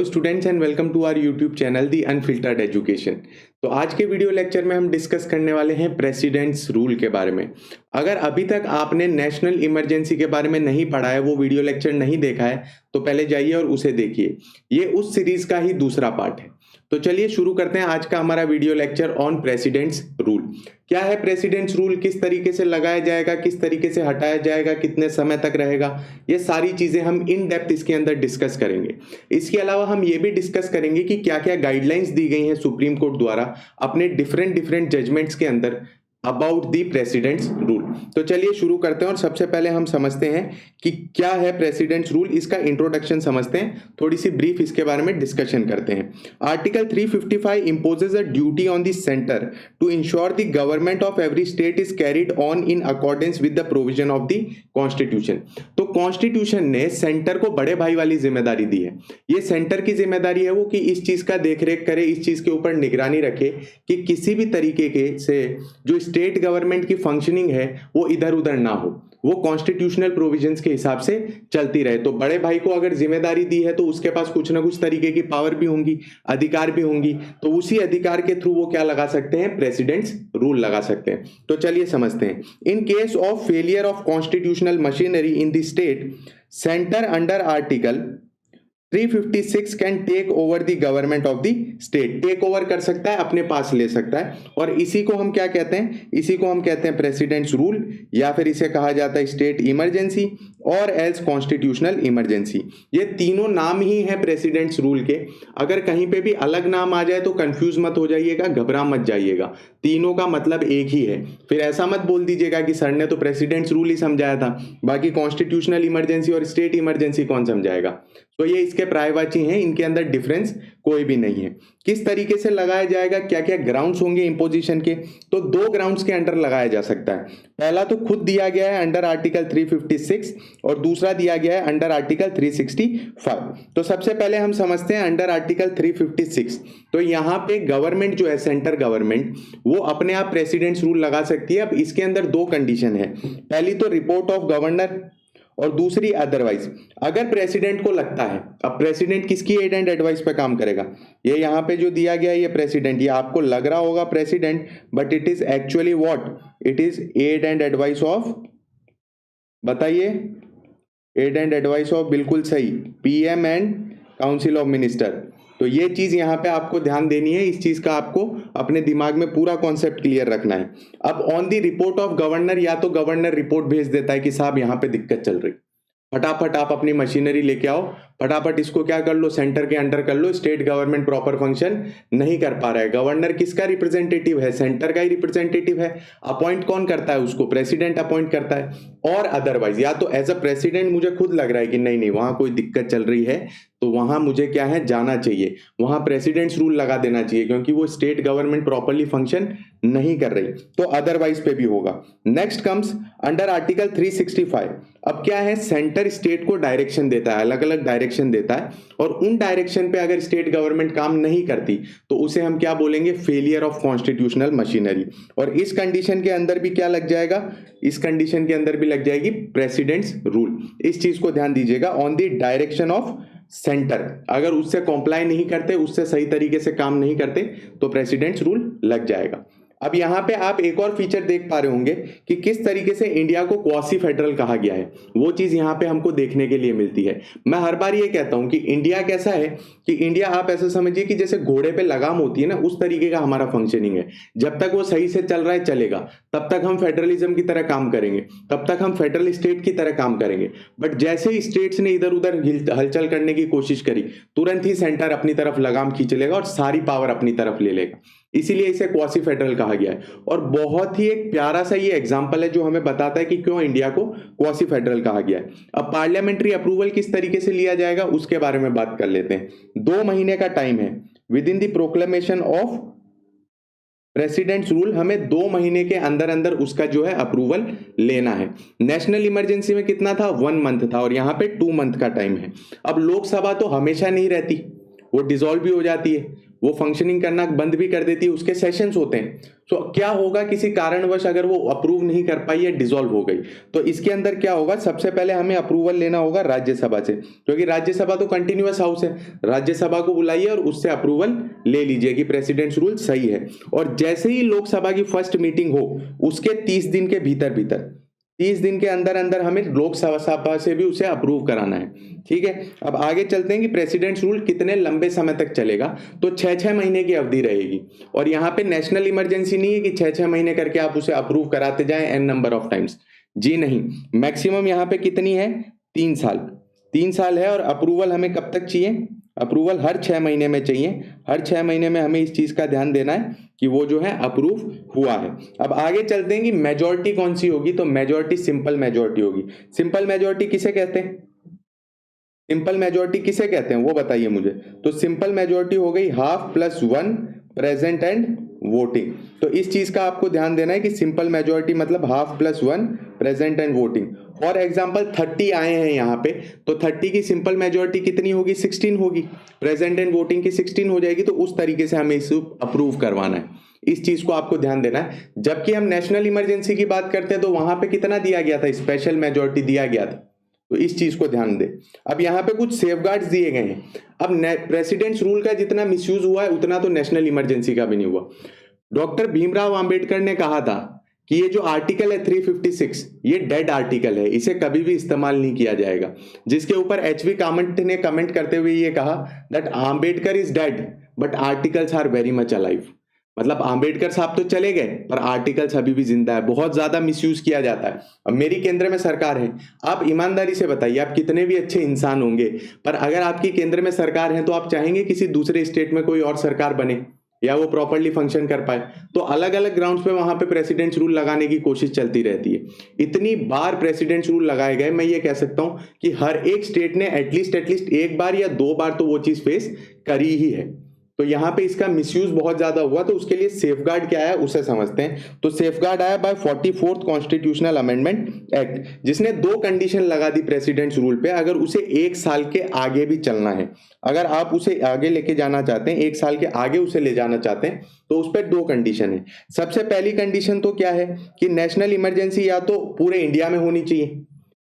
Students and welcome to our YouTube channel the Unfiltered Education. तो आज के video lecture में हम डिस्कस करने वाले हैं प्रेसिडेंट्स रूल के बारे में। अगर अभी तक आपने नेशनल इमरजेंसी के बारे में नहीं पढ़ा है, वो वीडियो लेक्चर नहीं देखा है, तो पहले जाइए और उसे देखिए। ये उस सीरीज का ही दूसरा पार्ट है। तो चलिए शुरू करते हैं आज का हमारा video lecture on presidents rule. क्या है प्रेसिडेंट्स रूल, किस तरीके से लगाया जाएगा, किस तरीके से हटाया जाएगा, कितने समय तक रहेगा, ये सारी चीजें हम इन डेप्थ इसके अंदर डिस्कस करेंगे। इसके अलावा हम ये भी डिस्कस करेंगे कि क्या क्या गाइडलाइंस दी गई हैं सुप्रीम कोर्ट द्वारा अपने डिफरेंट जजमेंट्स के अंदर अबाउट दी प्रेसिडेंट्स रूल। तो चलिए शुरू करते हैं और सबसे पहले हम समझते हैं कि क्या है प्रेसिडेंट्स रूल। इसका इंट्रोडक्शन समझते हैं, थोड़ी सी ब्रीफ इसके बारे में डिस्कशन करते हैं। Article 355 imposes a duty on the center to ensure the government of every state is carried on in accordance with the provision of the constitution। तो कॉन्स्टिट्यूशन ने सेंटर को बड़े भाई वाली जिम्मेदारी दी है। ये सेंटर की जिम्मेदारी है वो कि इस चीज का देखरेख करे, इस चीज के ऊपर निगरानी रखे कि किसी भी तरीके के से जो स्टेट गवर्नमेंट की फंक्शनिंग है वो इधर उधर ना हो, वो कॉन्स्टिट्यूशनल प्रोविजंस के हिसाब से चलती रहे। तो बड़े भाई को अगर जिम्मेदारी दी है तो उसके पास कुछ ना कुछ तरीके की पावर भी होंगी, अधिकार भी होंगी, तो उसी अधिकार के थ्रू वो क्या लगा सकते हैं, प्रेसिडेंट्स रूल लगा सकते हैं। तो चलिए समझते हैं। In case of failure of constitutional machinery in the state, centre under article 356 can take over the government of the state. Take over कर सकता है, अपने पास ले सकता है, और इसी को हम क्या कहते हैं, इसी को हम कहते हैं प्रेसिडेंट्स रूल, या फिर इसे कहा जाता है स्टेट इमरजेंसी और एल्स कॉन्स्टिट्यूशनल इमरजेंसी। ये तीनों नाम ही हैं प्रेसिडेंट्स रूल के। अगर कहीं पे भी अलग नाम आ जाए तो कंफ्यूज मत हो जाइएगा, घबरा मत जाइएगा, तीनों का मतलब एक ही है। फिर ऐसा मत बोल दीजिएगा कि सर ने तो प्रेसिडेंट्स रूल ही समझाया था, बाकी कॉन्स्टिट्यूशनल इमरजेंसी और स्टेट इमरजेंसी कौन समझाएगा। तो ये इसके पर्यायवाची हैं, इनके अंदर डिफरेंस कोई भी नहीं है। किस तरीके से लगाया जाएगा, क्या क्या ग्राउंड्स होंगे इंपोजिशन के, तो दो ग्राउंड्स के अंडर लगाया जा सकता है। पहला तो खुद दिया गया है अंडर आर्टिकल 356 और दूसरा दिया गया है अंडर आर्टिकल 365। तो सबसे पहले हम समझते हैं अंडर आर्टिकल 356। तो यहाँ पे गवर्नमेंट जो है, सेंटर गवर्नमेंट, वो अपने आप प्रेसिडेंट्स रूल लगा सकती है। अब इसके अंदर दो कंडीशन है, पहली तो रिपोर्ट ऑफ गवर्नर और दूसरी अदरवाइज। अगर प्रेसिडेंट को लगता है, अब प्रेसिडेंट किसकी एड एंड एडवाइस पे काम करेगा, ये यहाँ पे जो दिया गया है ये प्रेसिडेंट, ये आपको लग रहा होगा president, but it is actually what, it is aid and advice of, बताइए, एड एंड एडवाइस ऑफ, बिल्कुल सही, PM and council of minister. तो ये चीज यहाँ पे आपको ध्यान देनी है, इस चीज का आपको अपने दिमाग में पूरा कॉन्सेप्ट क्लियर रखना है। अब on the report of governor, या तो गवर्नर रिपोर्ट भेज देता है कि साहब यहाँ पे दिक्कत चल रही, फटाफट आप अपनी मशीनरी लेके आओ, फटाफट इसको क्या कर लो, सेंटर के अंडर कर लो, स्टेट गवर्नमेंट प्रॉपर फंक्शन नहीं कर पा रहा है। गवर्नर किसका रिप्रेजेंटेटिव है, सेंटर का ही रिप्रेजेंटेटिव है। अपॉइंट कौन करता है उसको, प्रेसिडेंट अपॉइंट करता है। और अदरवाइज, या तो एज अ प्रेसिडेंट मुझे खुद लग रहा है कि नहीं वहां कोई दिक्कत चल रही है, तो वहां मुझे क्या है, जाना चाहिए, वहां प्रेसिडेंट्स रूल लगा देना चाहिए, क्योंकि वो स्टेट गवर्नमेंट प्रॉपरली फंक्शन नहीं कर रही, तो अदरवाइज पे भी होगा। Next comes under article 365। अब क्या है, सेंटर स्टेट को डायरेक्शन देता है, अलग अलग डायरेक्शन देता है, और उन डायरेक्शन पे अगर स्टेट गवर्नमेंट काम नहीं करती तो उसे हम क्या बोलेंगे, फेलियर ऑफ कॉन्स्टिट्यूशनल मशीनरी। और इस कंडीशन के अंदर भी क्या लग जाएगा, इस कंडीशन के अंदर भी लग जाएगी प्रेसिडेंट्स रूल। इस चीज को ध्यान दीजिएगा, on the direction of centre, अगर उससे कॉम्प्लाई नहीं करते, उससे सही तरीके से काम नहीं करते, तो प्रेसिडेंट्स रूल लग जाएगा। अब यहाँ पे आप एक और फीचर देख पा रहे होंगे कि किस तरीके से इंडिया को क्वासी फेडरल कहा गया है, वो चीज यहाँ पे हमको देखने के लिए मिलती है। मैं हर बार ये कहता हूँ कि इंडिया कैसा है, कि इंडिया आप ऐसा समझिए कि जैसे घोड़े पे लगाम होती है ना, उस तरीके का हमारा फंक्शनिंग है। जब तक वो सही से चल रहा है चलेगा, तब तक हम फेडरलिज्म की तरह काम करेंगे, तब तक हम फेडरल स्टेट की तरह काम करेंगे। बट जैसे ही स्टेट्स ने इधर उधर हलचल करने की कोशिश करी, तुरंत ही सेंटर अपनी तरफ लगाम खींच लेगा और सारी पावर अपनी तरफ ले लेगा। इसीलिए इसे क्वासी फेडरल कहा गया है। और बहुत ही एक प्यारा सा ये एग्जांपल है जो हमें बताता है कि क्यों इंडिया को क्वासी फेडरल कहा गया है। अब पार्लियामेंट्री अप्रूवल किस तरीके से लिया जाएगा उसके बारे में बात कर लेते हैं। 2 महीने का टाइम है with in the proclamation of presidents rule, हमें 2 महीने के अंदर अंदर उसका जो है अप्रूवल लेना है। नेशनल इमरजेंसी में कितना था, 1 मंथ था, और यहाँ पे 2 मंथ का टाइम है। अब लोकसभा तो हमेशा नहीं रहती, वो डिसॉल्व भी हो जाती है, वो फंक्शनिंग करना बंद भी कर देती है, उसके सेशंस होते हैं। तो क्या होगा, किसी कारणवश अगर वो अप्रूव नहीं कर पाई या डिसॉल्व हो गई, तो इसके अंदर क्या होगा, सबसे पहले हमें अप्रूवल लेना होगा राज्यसभा से, क्योंकि राज्यसभा तो कंटिन्यूअस हाउस है। राज्यसभा को बुलाइए और उससे अप्रूवल ले लीजिए कि प्रेसिडेंट्स रूल सही है। और जैसे ही लोकसभा की फर्स्ट मीटिंग हो, उसके 30 दिन के भीतर 30 दिन के अंदर अंदर हमें लोकसभा से भी उसे अप्रूव कराना है। ठीक है, अब आगे चलते हैं कि प्रेसिडेंट्स रूल कितने लंबे समय तक चलेगा। तो 6-6 महीने की अवधि रहेगी। और यहाँ पे नेशनल इमरजेंसी नहीं है कि 6-6 महीने करके आप उसे अप्रूव कराते जाएं एन नंबर ऑफ टाइम्स। जी नहीं, मैक्सिमम यहाँ पे कितनी है, 3 साल। 3 साल है। और अप्रूवल हमें कब तक चाहिए, अप्रूवल हर 6 महीने में चाहिए। हर 6 महीने में हमें इस चीज का ध्यान देना है कि वो जो है अप्रूव हुआ है। अब आगे चलते हैं कि मेजॉरिटी कौन सी होगी। तो मेजॉरिटी सिंपल मेजॉरिटी होगी। सिंपल मेजॉरिटी किसे कहते हैं, सिंपल मेजॉरिटी किसे कहते हैं वो बताइए मुझे। तो सिंपल मेजॉरिटी हो गई half plus 1 present and voting. तो इस चीज का आपको ध्यान देना है कि सिंपल मेजॉरिटी मतलब half plus 1 present and voting. For example 30 आए हैं यहाँ पे, तो 30 की सिंपल मेजॉरिटी कितनी होगी, 16 होगी। प्रेजेंट एंड वोटिंग की 16 हो जाएगी। तो उस तरीके से हमें इसे अप्रूव करवाना है, इस चीज को आपको ध्यान देना है। जबकि हम नेशनल इमरजेंसी की बात करते हैं तो वहां पे कितना दिया गया था, स्पेशल मेजॉरिटी दिया गया था। तो इस चीज को ध्यान दे। अब यहाँ पे कुछ सेफगार्ड्स दिए गए हैं। अब प्रेसिडेंट्स रूल का जितना मिसयूज हुआ है उतना तो नेशनल इमरजेंसी का भी नहीं हुआ। डॉक्टर भीमराव अंबेडकर ने कहा था कि ये जो आर्टिकल है 356 ये डेड आर्टिकल है, इसे कभी भी इस्तेमाल नहीं किया जाएगा। जिसके ऊपर एचवी कामत ने कमेंट करते हुए ये कहा that Ambedkar is dead but articles are very much alive. मतलब आम्बेडकर साहब तो चले गए पर आर्टिकल्स अभी भी जिंदा है। बहुत ज्यादा मिसयूज किया जाता है। अब मेरी केंद्र में सरकार है, आप ईमानदारी से बताइए, आप कितने भी अच्छे इंसान होंगे पर अगर आपकी केंद्र में सरकार है तो आप चाहेंगे किसी दूसरे स्टेट में कोई और सरकार बने या वो प्रॉपर्ली फंक्शन कर पाए। तो अलग अलग ग्राउंड्स पे वहां पे प्रेसिडेंट्स रूल लगाने की कोशिश चलती रहती है। इतनी बार प्रेसिडेंट्स रूल लगाए गए, मैं ये कह सकता हूं कि हर एक स्टेट ने एटलीस्ट एक बार या 2 बार तो वो चीज फेस करी ही है। तो यहाँ पे इसका मिसयूज बहुत ज्यादा हुआ। तो उसके लिए सेफगार्ड क्या है उसे समझते हैं। तो सेफगार्ड आया bye 44th constitutional amendment act, जिसने 2 कंडीशन लगा दी प्रेसिडेंट्स रूल पे। अगर उसे 1 साल के आगे भी चलना है, अगर आप उसे आगे लेके जाना चाहते हैं, 1 साल के आगे उसे ले जाना चाहते हैं, तो उस पर 2 कंडीशन है। सबसे पहली कंडीशन तो क्या है कि नेशनल इमरजेंसी या तो पूरे इंडिया में होनी चाहिए,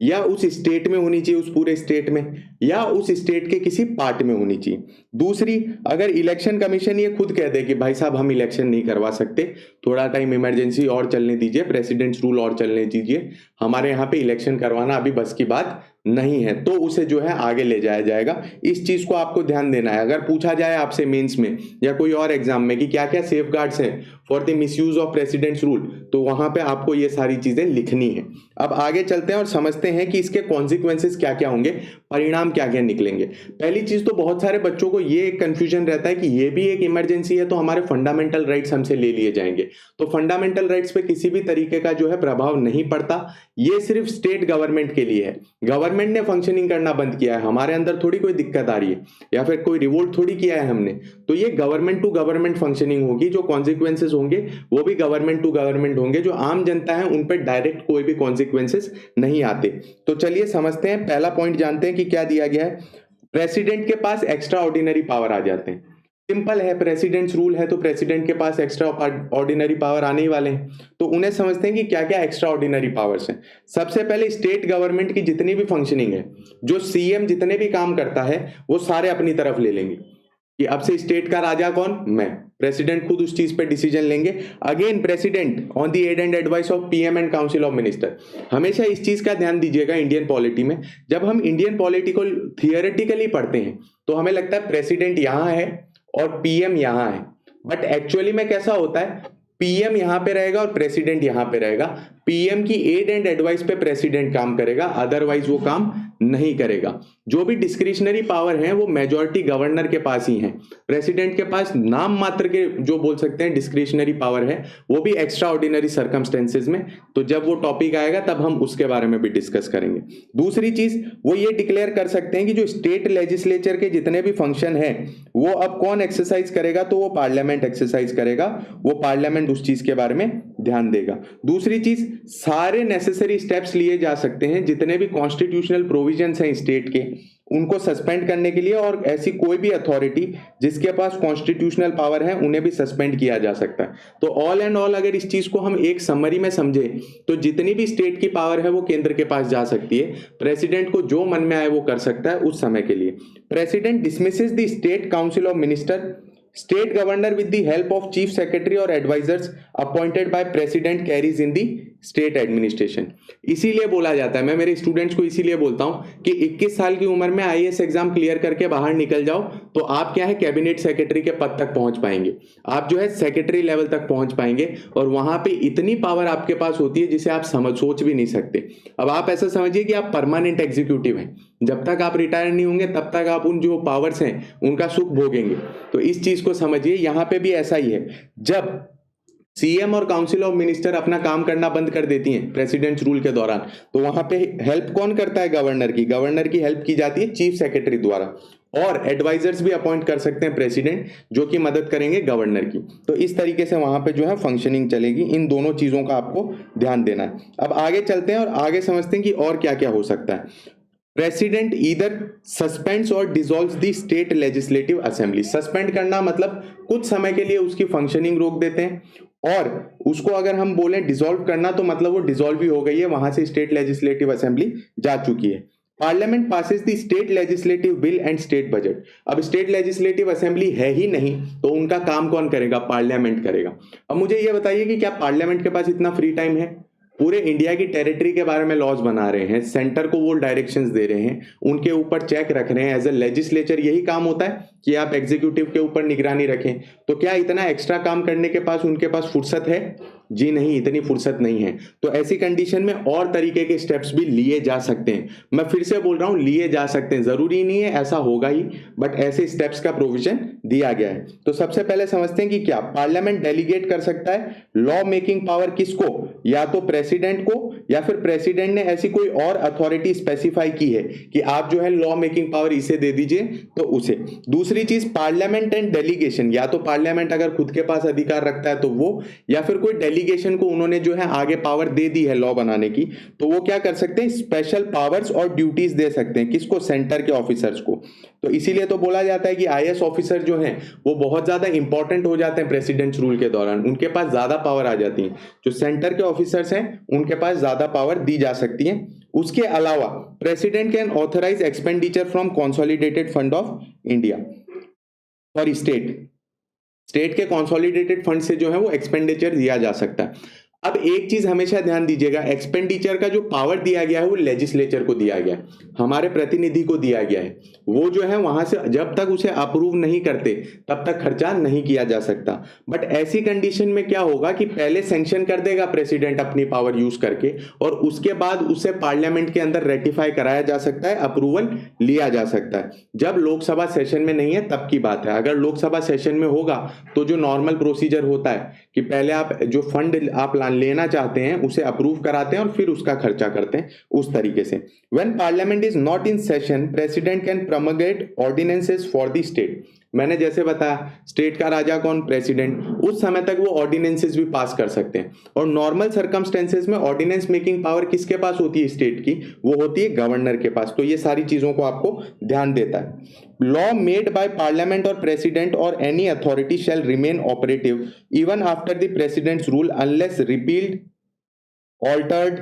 या उस स्टेट में होनी चाहिए, उस पूरे स्टेट में, या उस स्टेट के किसी पार्ट में होनी चाहिए। दूसरी, अगर इलेक्शन कमीशन ये खुद कह दे कि भाई साहब हम इलेक्शन नहीं करवा सकते, थोड़ा टाइम इमरजेंसी और चलने दीजिए, प्रेसिडेंट्स रूल और चलने दीजिए, हमारे यहाँ पे इलेक्शन करवाना अभी बस की बात नहीं है, तो उसे जो है आगे ले जाया जाएगा। इस चीज को आपको ध्यान देना है। अगर पूछा जाए आपसे मेंस में या कोई और एग्जाम में कि क्या क्या सेफगार्ड्स हैं for the misuse of presidents rule, तो वहां पे आपको ये सारी चीजें लिखनी है। अब आगे चलते हैं और समझते हैं कि इसके कॉन्सिक्वेंसेस क्या क्या होंगे, परिणाम क्या क्या निकलेंगे। पहली चीज तो बहुत सारे बच्चों को ये एक कंफ्यूजन रहता है कि ये भी एक इमरजेंसी है तो हमारे फंडामेंटल राइट्स हमसे ले लिए जाएंगे। तो फंडामेंटल राइट्स पे किसी भी तरीके का जो है प्रभाव नहीं पड़ता। ये सिर्फ स्टेट गवर्नमेंट के लिए है। गवर्नमेंट ने फंक्शनिंग करना बंद किया है, हमारे अंदर थोड़ी कोई दिक्कत आ रही है या फिर कोई रिवोल्ट थोड़ी किया है हमने। तो ये गवर्नमेंट टू गवर्नमेंट फंक्शनिंग होगी। जो कॉन्सिक्वेंसेस होंगे वो भी गवर्नमेंट टू गवर्नमेंट होंगे। जो आम जनता है उन पर डायरेक्ट कोई भी कॉन्सिक्वेंसेस नहीं आते। तो चलिए समझते हैं। पहला पॉइंट जानते हैं कि क्या दिया गया है। प्रेसिडेंट के पास एक्स्ट्रा ऑर्डिनरी पावर आ जाते हैं। सिंपल है, प्रेसिडेंट्स रूल है तो प्रेसिडेंट के पास एक्स्ट्रा ऑर्डिनरी पावर आने ही वाले हैं। तो उन्हें समझते हैं कि क्या क्या एक्स्ट्रा ऑर्डिनरी पावर्स हैं। सबसे पहले स्टेट गवर्नमेंट की जितनी भी फंक्शनिंग है, जो सीएम जितने भी काम करता है वो सारे अपनी तरफ ले लेंगे कि अब से स्टेट का राजा कौन, मैं। प्रेसिडेंट खुद उस चीज पे डिसीजन लेंगे। Again president on the aid and advice of PM and council of minister. हमेशा इस चीज का ध्यान दीजिएगा इंडियन पॉलिटी में। जब हम इंडियन पॉलिटी को थियोरेटिकली पढ़ते हैं तो हमें लगता है प्रेसिडेंट यहां है और पीएम यहां है, बट एक्चुअली में कैसा होता है, पीएम यहां पे रहेगा और प्रेसिडेंट यहां पे रहेगा। पीएम की एड एंड एडवाइस पे प्रेसिडेंट काम करेगा, अदरवाइज वो काम नहीं करेगा। जो भी डिस्क्रिशनरी पावर है वो मेजॉरिटी गवर्नर के पास ही है। प्रेसिडेंट के पास नाम मात्र के जो बोल सकते हैं डिस्क्रिशनरी पावर है, वो भी एक्स्ट्रा ऑर्डिनरी सर्कमस्टेंसेज में। तो जब वो टॉपिक आएगा तब हम उसके बारे में भी डिस्कस करेंगे। दूसरी चीज वो ये डिक्लेयर कर सकते हैं कि जो स्टेट लेजिस्लेचर के जितने भी फंक्शन है वो अब कौन एक्सरसाइज करेगा, तो वो पार्लियामेंट एक्सरसाइज करेगा। वो पार्लियामेंट उस चीज के बारे में ध्यान देगा। दूसरी चीज, सारे नेसेसरी स्टेप्स लिए जा सकते हैं, जितने भी कॉन्स्टिट्यूशनल प्रोविजन प्रोविजंस हैं स्टेट के उनको सस्पेंड करने के लिए, और ऐसी कोई भी अथॉरिटी जिसके पास कॉन्स्टिट्यूशनल पावर है उन्हें भी सस्पेंड किया जा सकता है। तो ऑल एंड ऑल अगर इस चीज को हम एक समरी में समझे तो जितनी भी स्टेट की पावर है वो केंद्र के पास जा सकती है। प्रेसिडेंट को जो मन में आए वो कर सकता है उस समय के लिए। President dismisses the state council of minister, state governor with the help of chief secretary और advisors appointed by president carries in the state administration. इसीलिए बोला जाता है, मैं मेरे स्टूडेंट्स को इसीलिए बोलता हूं कि 21 साल की उम्र में आईएएस एग्जाम क्लियर करके बाहर निकल जाओ तो आप क्या है कैबिनेट सेक्रेटरी के पद तक पहुंच पाएंगे, आप जो है सेक्रेटरी लेवल तक पहुंच पाएंगे, और वहां पे इतनी पावर आपके पास होती है जिसे आप सोच भी नहीं सकते। अब आप ऐसा समझिए कि आप परमानेंट एग्जीक्यूटिव हैं, जब तक आप रिटायर नहीं होंगे तब तक आप उन जो पावर्स हैं उनका सुख भोगेंगे। तो इस चीज को समझिए, यहां पे भी ऐसा ही है। जब सीएम और काउंसिल ऑफ मिनिस्टर अपना काम करना बंद कर देती हैं प्रेसिडेंट्स रूल के दौरान, तो वहां पे हेल्प कौन करता है? गवर्नर की हेल्प की जाती है चीफ सेक्रेटरी द्वारा, और एडवाइजर्स भी अपॉइंट कर सकते हैं प्रेसिडेंट जो कि मदद करेंगे गवर्नर की। तो इस तरीके से वहां पे जो है फंक्शनिंग चलेगी। इन दोनों चीजों का आपको ध्यान देना है। अब आगे चलते हैं और आगे समझते हैं कि और क्या क्या हो सकता है। प्रेसिडेंट ईदर सस्पेंड्स और dissolves the state legislative assembly. Suspend करना मतलब कुछ समय के लिए उसकी फंक्शनिंग रोक देते हैं, और उसको अगर हम बोले डिसॉल्व करना तो मतलब वो डिसॉल्व ही हो गई है, वहां से स्टेट लेजिस्लेटिव असेंबली जा चुकी है। Parliament passes the state legislative bill and state budget. अब स्टेट लेजिस्लेटिव असेंबली है ही नहीं तो उनका काम कौन करेगा? पार्लियामेंट करेगा। अब मुझे ये बताइए कि क्या पार्लियामेंट के पास इतना फ्री टाइम है? पूरे इंडिया की टेरिटरी के बारे में लॉज बना रहे हैं, सेंटर को वो डायरेक्शंस दे रहे हैं, उनके ऊपर चेक रख रहे हैं। एज ए लेजिस्लेचर यही काम होता है कि आप एग्जीक्यूटिव के ऊपर निगरानी रखें। तो क्या इतना एक्स्ट्रा काम करने के पास उनके पास फुर्सत है? जी नहीं, इतनी फुर्सत नहीं है। तो ऐसी कंडीशन में और तरीके के स्टेप्स भी लिए जा सकते हैं। मैं फिर से बोल रहा हूं, लिए जा सकते हैं, जरूरी नहीं है ऐसा होगा ही, बट ऐसे स्टेप्स का प्रोविजन दिया गया है। तो सबसे पहले समझते हैं कि क्या पार्लियामेंट डेलीगेट कर सकता है लॉ मेकिंग पावर किसको? या तो प्रेसिडेंट को, या फिर प्रेसिडेंट ने ऐसी कोई और अथॉरिटी स्पेसिफाई की है कि आप जो है लॉ मेकिंग पावर इसे दे दीजिए तो उसे। दूसरी चीज पार्लियामेंट एंड डेलीगेशन, या तो पार्लियामेंट अगर खुद के पास अधिकार रखता है तो वो, या फिर कोई डेलीगेशन को उन्होंने जो है आगे पावर दे दी है लॉ बनाने की, तो वो क्या कर सकते हैं? स्पेशल पावर्स और ड्यूटीज दे सकते हैं। किसको? सेंटर के ऑफिसर्स को। तो इसीलिए तो बोला जाता है कि आईएएस ऑफिसर जो हैं वो बहुत ज्यादा इंपॉर्टेंट हो जाते हैं प्रेसिडेंट्स रूल के दौरान, उनके पास ज्यादा पावर आ जाती है। जो सेंटर के ऑफिसर्स हैं उनके पास ज्यादा पावर दी जा सकती है। उसके अलावा president can authorise expenditure from consolidated fund of India, sorry state के कंसोलिडेटेड फंड से जो है वो एक्सपेंडिचर दिया जा सकता है। अब एक चीज हमेशा ध्यान दीजिएगा, एक्सपेंडिचर का जो पावर दिया गया है वो लेजिस्लेचर को दिया गया है, हमारे प्रतिनिधि को दिया गया है। वो जो है वहां से जब तक उसे अप्रूव नहीं करते तब तक खर्चा नहीं किया जा सकता। बट ऐसी कंडीशन में क्या होगा कि पहले सैंक्शन कर देगा प्रेसिडेंट अपनी पावर यूज करके, और उसके बाद उसे पार्लियामेंट के अंदर रेटिफाई कराया जा सकता है, अप्रूवल लिया जा सकता है। जब लोकसभा सेशन में नहीं है तब की बात है। अगर लोकसभा सेशन में होगा तो जो नॉर्मल प्रोसीजर होता है कि पहले आप जो फंड आप लेना चाहते हैं उसे अप्रूव कराते हैं और फिर उसका खर्चा करते हैं, उस तरीके से। When parliament is not in session, president can promulgate ordinances for the state. मैंने जैसे बताया स्टेट का राजा कौन? प्रेसिडेंट। उस समय तक वो ऑर्डिनेंसेस भी पास कर सकते हैं, और नॉर्मल सर्कमस्टेंसेस में ऑर्डिनेंस मेकिंग पावर किसके पास होती है स्टेट की? वो होती है गवर्नर के पास। तो ये सारी चीजों को आपको ध्यान देता है। लॉ मेड बाय पार्लियामेंट और प्रेसिडेंट और any authority shell remain operative even after the presidents rule unless repealed, altered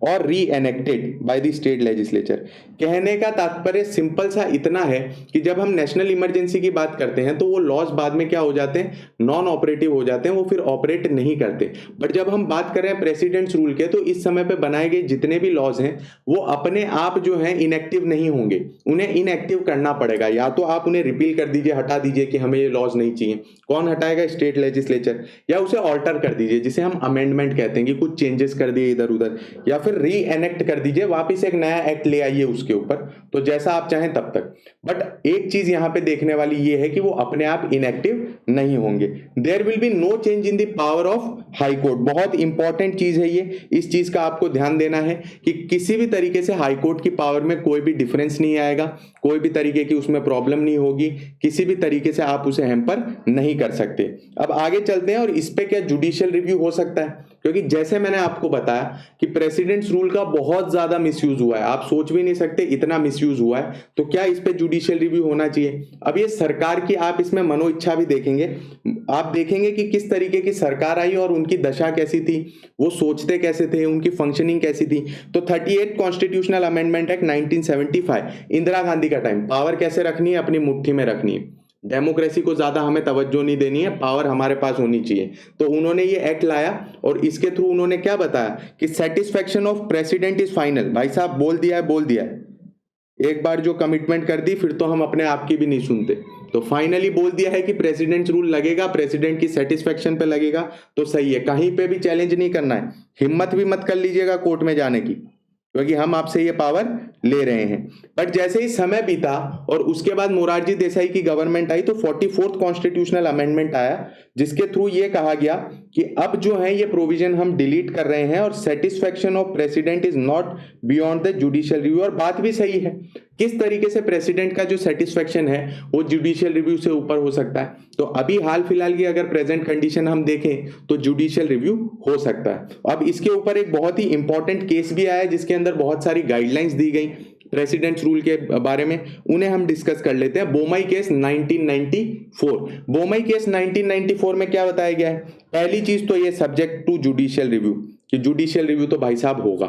और री enacted by the state legislature. कहने का तात्पर्य सिंपल सा इतना है कि जब हम नेशनल इमरजेंसी की बात करते हैं तो वो लॉज बाद में क्या हो जाते हैं? नॉन ऑपरेटिव हो जाते हैं, वो फिर ऑपरेट नहीं करते। बट जब हम बात कर रहे हैं प्रेसिडेंट्स रूल के, तो इस समय पे बनाए गए जितने भी लॉज हैं वो अपने आप जो है इनएक्टिव नहीं होंगे, उन्हें इनएक्टिव करना पड़ेगा। या तो आप उन्हें रिपील कर दीजिए, हटा दीजिए कि हमें ये लॉज नहीं चाहिए। कौन हटाएगा? State legislature. या उसे ऑल्टर कर दीजिए, जिसे हम अमेंडमेंट कहते हैं कि कुछ चेंजेस कर दिए इधर उधर, या फिर री एनेक्ट कर दीजिए, वापस एक नया एक्ट ले आइए उसके ऊपर। तो जैसा आप चाहें तब तक। बट एक चीज यहां पे देखने वाली ये है कि वो अपने आप इनएक्टिव नहीं होंगे। There will be no change in the power of high court. बहुत इंपॉर्टेंट चीज है ये, इस चीज का आपको ध्यान देना है कि किसी भी तरीके से हाई कोर्ट की पावर में कोई भी डिफरेंस नहीं आएगा, कोई भी तरीके की उसमें प्रॉब्लम नहीं होगी, किसी भी तरीके से आप उसे हैम्पर नहीं कर सकते। अब आगे चलते हैं, और इस पे क्या जुडिशियल रिव्यू हो सकता है? क्योंकि जैसे मैंने आपको बताया कि प्रेसिडेंट्स रूल का बहुत ज्यादा मिसयूज हुआ है, आप सोच भी नहीं सकते इतना मिसयूज हुआ है, तो क्या इस पे जुडिशियल रिव्यू होना चाहिए। अब ये सरकार की आप इसमें मनो इच्छा भी देखेंगे, आप देखेंगे कि किस तरीके की सरकार आई और उनकी दशा कैसी थी, वो सोचते कैसे थे, उनकी फंक्शनिंग कैसी थी। तो 38 constitutional amendment act 1975, Indira Gandhi का टाइम, पावर कैसे रखनी है, अपनी मुट्ठी में रखनी है, डेमोक्रेसी को ज्यादा हमें तवज्जो नहीं देनी है, पावर हमारे पास होनी चाहिए। तो उन्होंने ये एक्ट लाया और इसके थ्रू उन्होंने क्या बताया कि satisfaction of president is final. भाई साहब बोल दिया है, बोल दिया है, एक बार जो कमिटमेंट कर दी फिर तो हम अपने आप की भी नहीं सुनते। तो फाइनली बोल दिया है कि प्रेसिडेंट रूल लगेगा, प्रेसिडेंट की सेटिस्फेक्शन पे लगेगा, तो सही है, कहीं पे भी चैलेंज नहीं करना है, हिम्मत भी मत कर लीजिएगा कोर्ट में जाने की, क्योंकि हम आपसे ये पावर ले रहे हैं। बट जैसे ही समय बीता और उसके बाद मोरारजी देसाई की गवर्नमेंट आई तो 44th कॉन्स्टिट्यूशनल अमेंडमेंट आया, जिसके थ्रू ये कहा गया कि अब जो है ये प्रोविजन हम डिलीट कर रहे हैं और satisfaction of president is not beyond the judicial review. और बात भी सही है, किस तरीके से प्रेसिडेंट का जो सेटिस्फेक्शन है वो जुडिशियल रिव्यू से ऊपर हो सकता है। तो अभी हाल फिलहाल की अगर प्रेजेंट कंडीशन हम देखें तो जुडिशियल रिव्यू हो सकता है। अब इसके ऊपर एक बहुत ही इंपॉर्टेंट केस भी आया है जिसके अंदर बहुत सारी गाइडलाइंस दी गई प्रेसिडेंट्स रूल के बारे में, उन्हें हम डिस्कस कर लेते हैं। बोमई केस 1994। बोमई केस 1994 में क्या बताया गया है, पहली चीज तो ये सब्जेक्ट टू जुडिशियल रिव्यू, कि जुडिशियल रिव्यू तो भाई साहब होगा।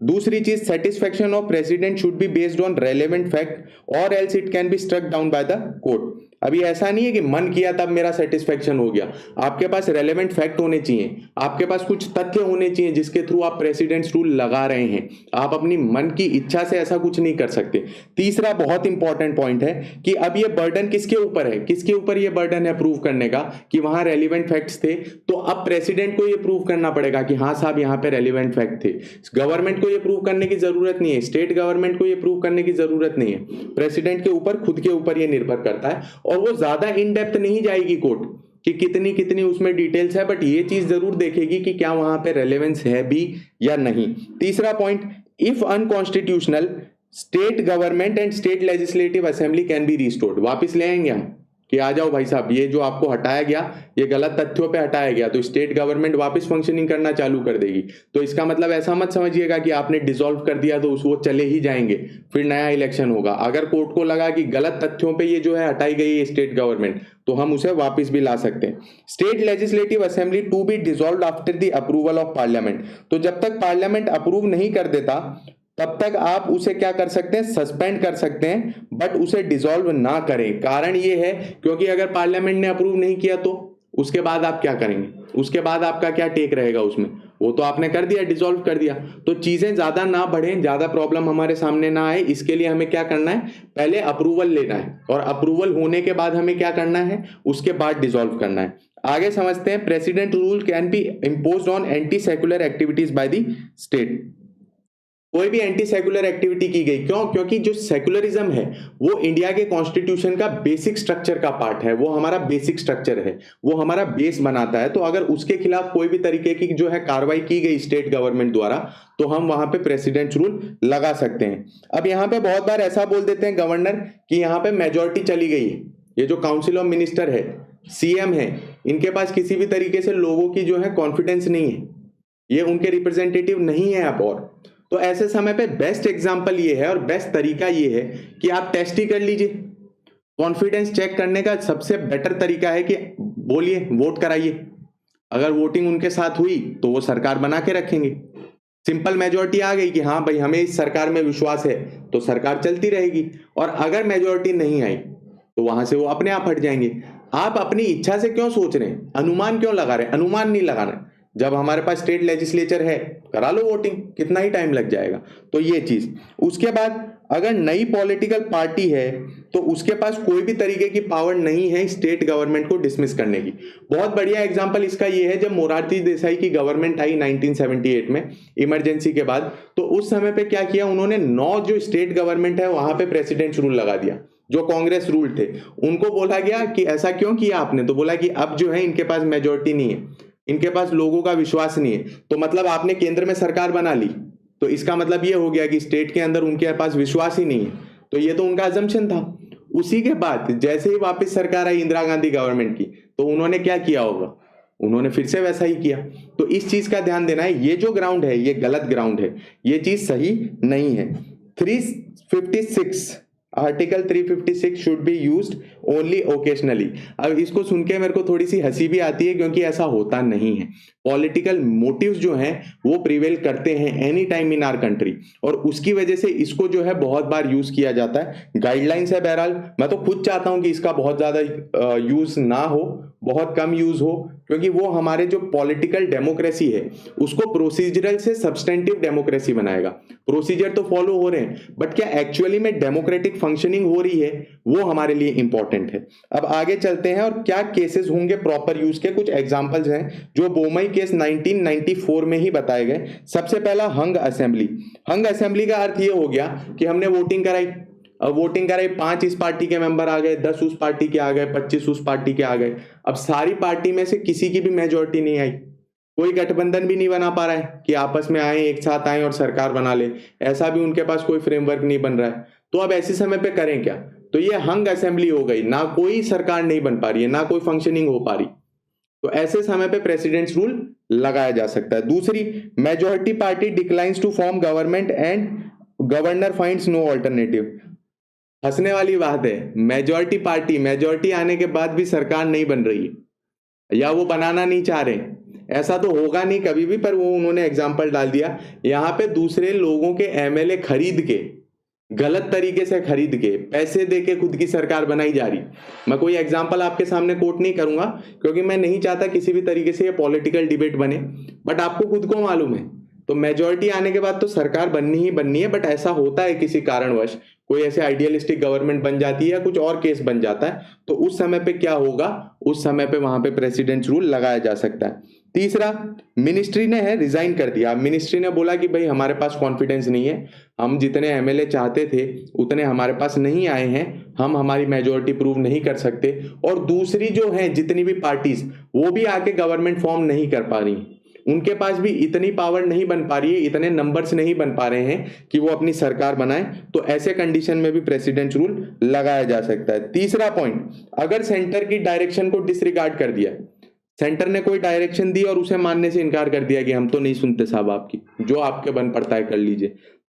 दूसरी चीज, satisfaction of president should be based on relevant fact और else it can be struck down by the court. अभी ऐसा नहीं है कि मन किया तब मेरा सेटिस्फेक्शन हो गया, आपके पास रेलेवेंट फैक्ट होने चाहिए, आपके पास कुछ तथ्य होने चाहिए जिसके थ्रू आप प्रेसिडेंट्स रूल लगा रहे हैं। आप अपनी मन की इच्छा से ऐसा कुछ नहीं कर सकते। तीसरा बहुत इंपॉर्टेंट पॉइंट है कि अब ये बर्डन किसके ऊपर है, किसके ऊपर ये बर्डन है प्रूव करने का कि वहां रेलिवेंट फैक्ट्स थे। तो अब प्रेसिडेंट को ये प्रूव करना पड़ेगा कि हाँ साहब यहाँ पे रेलिवेंट फैक्ट थे। गवर्नमेंट को ये प्रूव करने की जरूरत नहीं है, स्टेट गवर्नमेंट को ये प्रूव करने की जरूरत नहीं है, प्रेसिडेंट के ऊपर, खुद के ऊपर ये निर्भर करता है। और वो ज्यादा इन डेप्थ नहीं जाएगी कोर्ट कि कितनी कितनी उसमें डिटेल्स है, बट ये चीज जरूर देखेगी कि क्या वहां पे रेलेवेंस है भी या नहीं। तीसरा point, if unconstitutional state government and state legislative assembly can be restored. वापिस ले आएंगे हम कि आ जाओ भाई साहब, ये जो आपको हटाया गया ये गलत तथ्यों पे हटाया गया, तो स्टेट गवर्नमेंट वापस फंक्शनिंग करना चालू कर देगी। तो इसका मतलब ऐसा मत समझिएगा कि आपने डिसॉल्व कर दिया तो वो चले ही जाएंगे, फिर नया इलेक्शन होगा। अगर कोर्ट को लगा कि गलत तथ्यों पे ये जो है हटाई गई है स्टेट गवर्नमेंट, तो हम उसे वापस भी ला सकते हैं। State legislative assembly to be dissolve after the approval of parliament. तो जब तक पार्लियामेंट अप्रूव नहीं कर देता तब तक आप उसे क्या कर सकते हैं, सस्पेंड कर सकते हैं, बट उसे डिसॉल्व ना करें। कारण ये है क्योंकि अगर पार्लियामेंट ने अप्रूव नहीं किया तो उसके बाद आप क्या करेंगे, उसके बाद आपका क्या टेक रहेगा उसमें, वो तो आपने कर दिया, डिसॉल्व कर दिया। तो चीजें ज्यादा ना बढ़ें, ज्यादा प्रॉब्लम हमारे सामने ना आए, इसके लिए हमें क्या करना है, पहले अप्रूवल लेना है और अप्रूवल होने के बाद हमें क्या करना है, उसके बाद डिसॉल्व करना है। आगे समझते हैं। President rule can be imposed on anti secular activities by the state. कोई भी एंटी सेक्युलर एक्टिविटी की गई, क्यों, क्योंकि जो सेक्युलरिज्म है वो इंडिया के कॉन्स्टिट्यूशन का बेसिक स्ट्रक्चर का पार्ट है, वो हमारा बेसिक स्ट्रक्चर है, वो हमारा बेस बनाता है। तो अगर उसके खिलाफ कोई भी तरीके की जो है कार्रवाई की गई स्टेट गवर्नमेंट द्वारा, तो हम वहां पे प्रेसिडेंट रूल लगा सकते हैं। अब यहाँ पे बहुत बार ऐसा बोल देते हैं गवर्नर कि यहाँ पे मेजोरिटी चली गई है, ये जो काउंसिल ऑफ मिनिस्टर है, सीएम है, इनके पास किसी भी तरीके से लोगों की जो है कॉन्फिडेंस नहीं है, ये उनके रिप्रेजेंटेटिव नहीं है अब। और तो ऐसे समय पे बेस्ट एग्जांपल ये है और बेस्ट तरीका ये है कि आप टेस्ट ही कर लीजिए। कॉन्फिडेंस चेक करने का सबसे बेटर तरीका है कि बोलिए, वोट कराइए। अगर वोटिंग उनके साथ हुई तो वो सरकार बना के रखेंगे। सिंपल मेजोरिटी आ गई कि हाँ भाई हमें इस सरकार में विश्वास है, तो सरकार चलती रहेगी। और अगर मेजोरिटी नहीं आई तो वहां से वो अपने आप हट जाएंगे। आप अपनी इच्छा से क्यों सोच रहे हैं, अनुमान क्यों लगा रहे हैं, अनुमान नहीं लगाना। जब हमारे पास स्टेट लेजिस्लेचर है, करा लो वोटिंग, कितना ही टाइम लग जाएगा। तो ये चीज। उसके बाद अगर नई पॉलिटिकल पार्टी है तो उसके पास कोई भी तरीके की पावर नहीं है स्टेट गवर्नमेंट को डिसमिस करने की। बहुत बढ़िया एग्जांपल इसका ये है, जब मोरारजी देसाई की गवर्नमेंट आई 1978 में इमरजेंसी के बाद, तो उस समय पे क्या किया उन्होंने, 9 जो स्टेट गवर्नमेंट है वहां पे प्रेसिडेंट रूल लगा दिया। जो कांग्रेस रूल थे उनको बोला गया कि ऐसा क्यों किया आपने, तो बोला कि अब जो है इनके पास मेजोरिटी नहीं है, इनके पास लोगों का विश्वास नहीं है। तो मतलब आपने केंद्र में सरकार बना ली, तो इसका मतलब ये हो गया कि स्टेट के अंदर उनके पास विश्वास ही नहीं है। तो ये तो उनका अजम्पशन था। उसी के बाद जैसे ही वापस सरकार आई इंदिरा गांधी गवर्नमेंट की, तो उन्होंने क्या किया होगा, उन्होंने फिर से वैसा ही किया। तो इस चीज का ध्यान देना है, ये जो ग्राउंड है ये गलत ग्राउंड है, ये चीज सही नहीं है। 356 article 356 should be used only occasionally. अब इसको सुन के मेरे को थोड़ी सी हंसी भी आती है, क्योंकि ऐसा होता नहीं है। पॉलिटिकल मोटिव्स जो हैं वो प्रिवेल करते हैं any time in our country, और उसकी वजह से इसको जो है बहुत बार यूज किया जाता है। गाइडलाइंस है, बहरहाल मैं तो खुद चाहता हूं कि इसका बहुत ज्यादा यूज ना हो, बहुत कम यूज हो, क्योंकि वो हमारे जो पॉलिटिकल डेमोक्रेसी है उसको प्रोसीजरल से सब्सटेंटिव डेमोक्रेसी बनाएगा। प्रोसीजर तो फॉलो हो रहे हैं, बट क्या एक्चुअली में डेमोक्रेटिक फंक्शनिंग हो रही है, वो हमारे लिए इंपॉर्टेंट है। अब आगे चलते हैं, और क्या केसेस होंगे प्रॉपर यूज के, कुछ एग्जांपल्स हैं जो बोमई केस 1994 में ही बताए गए। सबसे पहला हंग असेंबली। हंग असेंबली का अर्थ ये हो गया कि हमने वोटिंग कराई, अब वोटिंग कराई, 5 इस पार्टी के मेंबर आ गए, 10 उस पार्टी के आ गए, 25 उस पार्टी के आ गए। अब सारी पार्टी में से किसी की भी मेजोरिटी नहीं आई, कोई गठबंधन भी नहीं बना पा रहा है कि आपस में आए, एक साथ आए और सरकार बना ले, ऐसा भी उनके पास कोई फ्रेमवर्क नहीं बन रहा है। तो अब ऐसे समय पे करें क्या? तो ये हंग असेंबली हो गई, ना कोई सरकार नहीं बन पा रही है, ना कोई फंक्शनिंग हो पा रही। तो ऐसे समय पे प्रेसिडेंट्स रूल लगाया जा सकता है। दूसरी, majority party declines to form government and governor finds no alternative. हंसने वाली बात है, मेजोरिटी आने के बाद भी सरकार नहीं बन रही है, या वो बनाना नहीं चाह रहे। ऐसा तो होगा नहीं कभी भी, पर वो उन्होंने एग्जाम्पल डाल दिया। यहाँ पे दूसरे लोगों के एमएलए खरीद के, गलत तरीके से खरीद के, पैसे दे के खुद की सरकार बनाई जा रही। मैं कोई एग्जाम्पल आपके सामने कोट नहीं करूंगा, क्योंकि मैं नहीं चाहता किसी भी तरीके से ये पॉलिटिकल डिबेट बने, बट आपको खुद को मालूम है। तो मेजोरिटी आने के बाद तो सरकार बननी ही बननी है, बट ऐसा होता है किसी कारणवश कोई ऐसे आइडियलिस्टिक गवर्नमेंट बन जाती है या कुछ और केस बन जाता है, तो उस समय पे क्या होगा, उस समय पे वहां पे प्रेसिडेंट्स रूल लगाया जा सकता है। तीसरा, मिनिस्ट्री ने है रिजाइन कर दिया। मिनिस्ट्री ने बोला कि भाई हमारे पास कॉन्फिडेंस नहीं है, हम जितने एमएलए चाहते थे उतने हमारे पास नहीं आए हैं, हम हमारी मेजोरिटी प्रूव नहीं कर सकते। और दूसरी जो है जितनी भी पार्टीज, वो भी आके गवर्नमेंट फॉर्म नहीं कर पा रही, उनके पास भी इतनी पावर नहीं बन पा रही है, इतने नंबर्स नहीं बन पा रहे हैं कि वो अपनी सरकार बनाए। तो ऐसे कंडीशन में भी प्रेसिडेंट रूल लगाया जा सकता है। तीसरा पॉइंट, अगर सेंटर की डायरेक्शन को डिसरिगार्ड कर दिया, सेंटर ने कोई डायरेक्शन दी और उसे मानने से इनकार कर दिया कि हम तो नहीं सुनते साहब आपकी, जो आपके बन पड़ता है कर लीजिए,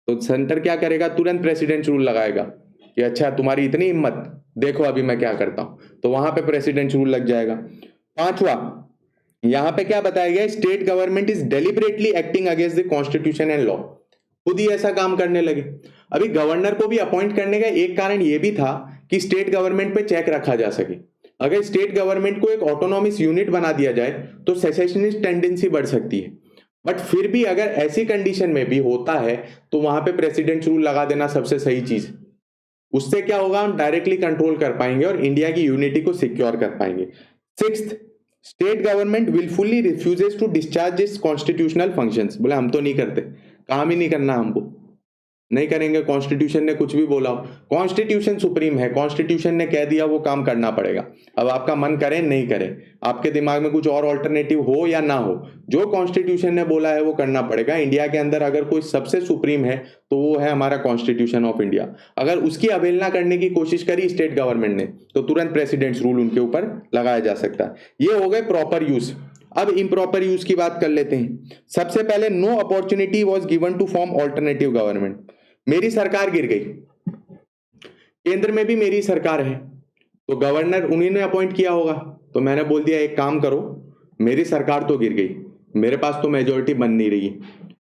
तो सेंटर क्या करेगा, तुरंत प्रेसिडेंट रूल लगाएगा कि अच्छा तुम्हारी इतनी हिम्मत, देखो अभी मैं क्या करता हूं। तो वहां पे प्रेसिडेंट रूल लग जाएगा। पांचवा, यहां पे क्या बताया गया, state government is deliberately acting against the constitution and law. खुद ही ऐसा काम करने लगे। अभी गवर्नर को भी अपॉइंट करने का एक कारण यह भी था कि स्टेट गवर्नमेंट पे चेक रखा जा सके। अगर स्टेट गवर्नमेंट को एक ऑटोनॉमस यूनिट बना दिया जाए तो सेसेशनिस्ट टेंडेंसी बढ़ सकती है। बट फिर भी अगर ऐसी कंडीशन में भी होता है तो वहां पे प्रेसिडेंट रूल लगा देना सबसे सही चीज। उससे क्या होगा, हम डायरेक्टली कंट्रोल कर पाएंगे और इंडिया की यूनिटी को सिक्योर कर पाएंगे। Sixth, state government wilfully refuses to discharge its constitutional functions. बोले हम तो नहीं करते, काम ही नहीं करना, हमको नहीं करेंगे, कॉन्स्टिट्यूशन ने कुछ भी बोला हो, कॉन्स्टिट्यूशन सुप्रीम है, कॉन्स्टिट्यूशन ने कह दिया वो काम करना पड़ेगा। अब आपका मन करे नहीं करे, आपके दिमाग में कुछ और ऑल्टरनेटिव हो या ना हो, जो कॉन्स्टिट्यूशन ने बोला है वो करना पड़ेगा। इंडिया के अंदर अगर कोई सबसे सुप्रीम है तो वो है हमारा कॉन्स्टिट्यूशन ऑफ इंडिया। अगर उसकी अवहेलना करने की कोशिश करी स्टेट गवर्नमेंट ने तो तुरंत प्रेसिडेंट्स रूल उनके ऊपर लगाया जा सकता है। ये हो गए प्रॉपर यूज। अब इम्प्रॉपर यूज की बात कर लेते हैं। सबसे पहले, no opportunity was given to form alternative government. मेरी सरकार गिर गई, केंद्र में भी मेरी सरकार है, तो गवर्नर उन्हीं ने अपॉइंट किया होगा, तो मैंने बोल दिया एक काम करो, मेरी सरकार तो गिर गई, मेरे पास तो मेजोरिटी बन नहीं रही,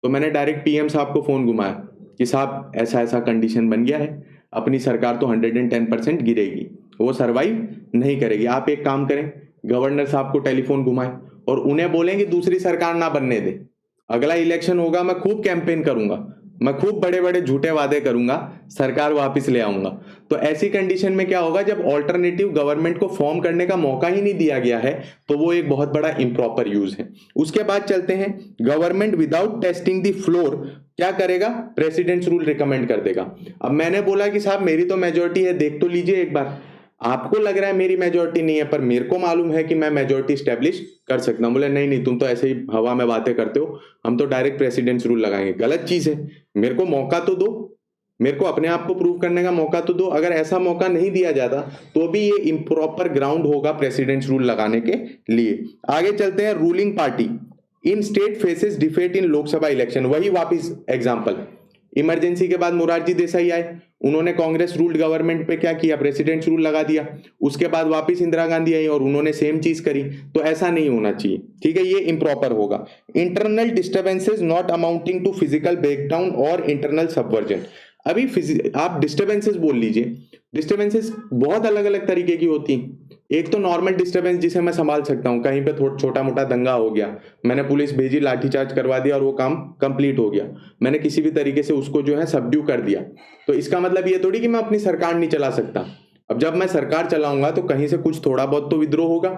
तो मैंने डायरेक्ट पीएम साहब को फोन घुमाया कि साहब ऐसा ऐसा कंडीशन बन गया है, अपनी सरकार तो 110% गिरेगी, वो सर्वाइव नहीं करेगी। आप एक काम करें, गवर्नर साहब को टेलीफोन घुमाएं और उन्हें बोलें कि दूसरी सरकार ना बनने दे। अगला इलेक्शन होगा, मैं खूब कैंपेन करूंगा, मैं खूब बड़े बड़े झूठे वादे करूंगा, सरकार वापस ले आऊंगा। तो ऐसी कंडीशन में क्या होगा, जब ऑल्टरनेटिव गवर्नमेंट को फॉर्म करने का मौका ही नहीं दिया गया है तो वो एक बहुत बड़ा इम्प्रॉपर यूज है। उसके बाद चलते हैं, government without testing the floor क्या करेगा, प्रेसिडेंट्स रूल रिकमेंड कर देगा। अब मैंने बोला कि साहब मेरी तो मेजोरिटी है, देख तो लीजिए एक बार, आपको लग रहा है मेरी मेजोरिटी नहीं है, पर मेरे को मालूम है कि मैं मेजोरिटी स्टैब्लिश कर सकता हूं। बोले नहीं नहीं, तुम तो ऐसे ही हवा में बातें करते हो, हम तो डायरेक्ट प्रेसिडेंट्स रूल लगाएंगे। गलत चीज है, मेरे को मौका तो दो, मेरे को अपने आप को प्रूव करने का मौका तो दो। अगर ऐसा मौका नहीं दिया जाता तो भी ये इम्प्रॉपर ग्राउंड होगा प्रेसिडेंट्स रूल लगाने के लिए। आगे चलते हैं, रूलिंग पार्टी इन स्टेट फेसेस डिफेट इन लोकसभा इलेक्शन। वही वापिस एग्जांपल, इमरजेंसी के बाद मोरारजी देसाई आए, उन्होंने कांग्रेस रूल्ड गवर्नमेंट पे क्या किया, प्रेसिडेंट्स रूल लगा दिया। उसके बाद वापस इंदिरा गांधी आई और उन्होंने सेम चीज करी। तो ऐसा नहीं होना चाहिए, ठीक है, ये इम्प्रॉपर होगा। Internal disturbances not amounting to physical breakdown और इंटरनल सबवर्जन। अभी आप डिस्टर्बेंसेस बोल लीजिए, डिस्टर्बेंसेस बहुत अलग अलग तरीके की होती हैं। एक तो नॉर्मल डिस्टर्बेंस जिसे मैं संभाल सकता हूँ, कहीं पे छोटा मोटा दंगा हो गया, मैंने पुलिस भेजी, लाठीचार्ज करवा दिया और वो काम कंप्लीट हो गया, मैंने किसी भी तरीके से उसको जो है सबड्यू कर दिया। तो इसका मतलब ये थोड़ी कि मैं अपनी सरकार नहीं चला सकता। अब जब मैं सरकार चलाऊंगा तो कहीं से कुछ थोड़ा बहुत तो विद्रोह होगा,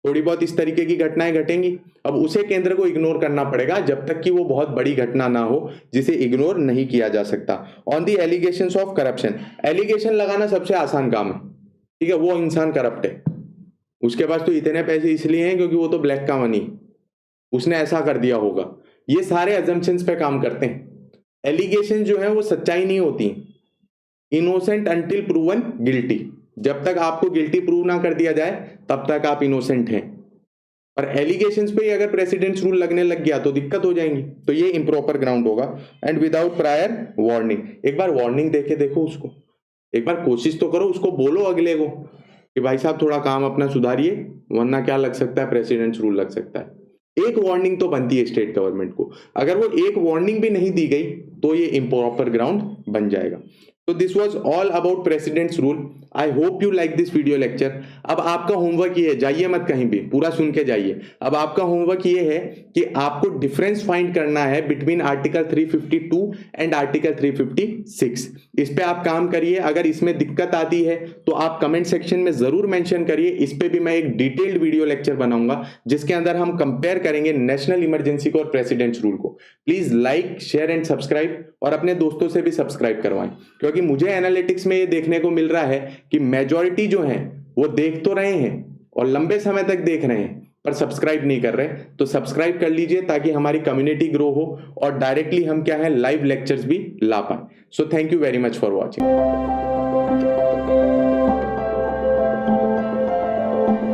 थोड़ी बहुत इस तरीके की घटनाएं घटेंगी। अब उसे केंद्र को इग्नोर करना पड़ेगा जब तक कि वो बहुत बड़ी घटना ना हो जिसे इग्नोर नहीं किया जा सकता। On the allegations of corruption, allegation लगाना सबसे आसान काम है, ठीक है, वो इंसान करप्ट है, उसके पास तो इतने पैसे इसलिए हैं क्योंकि वो तो ब्लैक का मनी, उसने ऐसा कर दिया होगा। ये सारे अजम्पशंस पे काम करते हैं। एलिगेशन जो है वो सच्चाई नहीं होती। इनोसेंट अंटिल प्रूवन गिल्टी, जब तक आपको गिल्टी प्रूव ना कर दिया जाए तब तक आप इनोसेंट हैं। और एलिगेशंस पे ही अगर प्रेसिडेंट्स रूल लगने लग गया तो दिक्कत हो जाएंगी। तो ये इम्प्रॉपर ग्राउंड होगा। एंड विदाउट प्रायर वार्निंग, एक बार वार्निंग देके देखो उसको, एक बार कोशिश तो करो, उसको बोलो अगले को कि भाई साहब थोड़ा काम अपना सुधारिए, वरना क्या लग सकता है, प्रेसिडेंट्स रूल लग सकता है। एक वार्निंग तो बनती है स्टेट गवर्नमेंट को। अगर वो एक वार्निंग भी नहीं दी गई तो ये इम्प्रॉपर ग्राउंड बन जाएगा। तो this was all about presidents rule. I hope you like this video lecture. अब आपका होमवर्क ये है, जाइए मत कहीं भी, पूरा सुन के जाइए। अब आपका होमवर्क ये है कि आपको डिफरेंस फाइंड करना है बिटवीन आर्टिकल 352 एंड आर्टिकल 356। इस पे आप काम करिए। अगर इसमें दिक्कत आती है तो आप कमेंट सेक्शन में जरूर मेंशन करिए। इस पे भी मैं एक डिटेल्ड वीडियो लेक्चर बनाऊंगा जिसके अंदर हम कंपेयर करेंगे नेशनल इमरजेंसी को और प्रेसिडेंट्स रूल को। Please like, share and subscribe, और अपने दोस्तों से भी सब्सक्राइब करवाएं, क्योंकि मुझे एनालिटिक्स में ये देखने को मिल रहा है कि मेजॉरिटी जो है वो देख तो रहे हैं और लंबे समय तक देख रहे हैं पर सब्सक्राइब नहीं कर रहे। तो सब्सक्राइब कर लीजिए ताकि हमारी कम्युनिटी ग्रो हो और डायरेक्टली हम क्या है, लाइव लेक्चर्स भी ला पाए। So thank you very much for watching.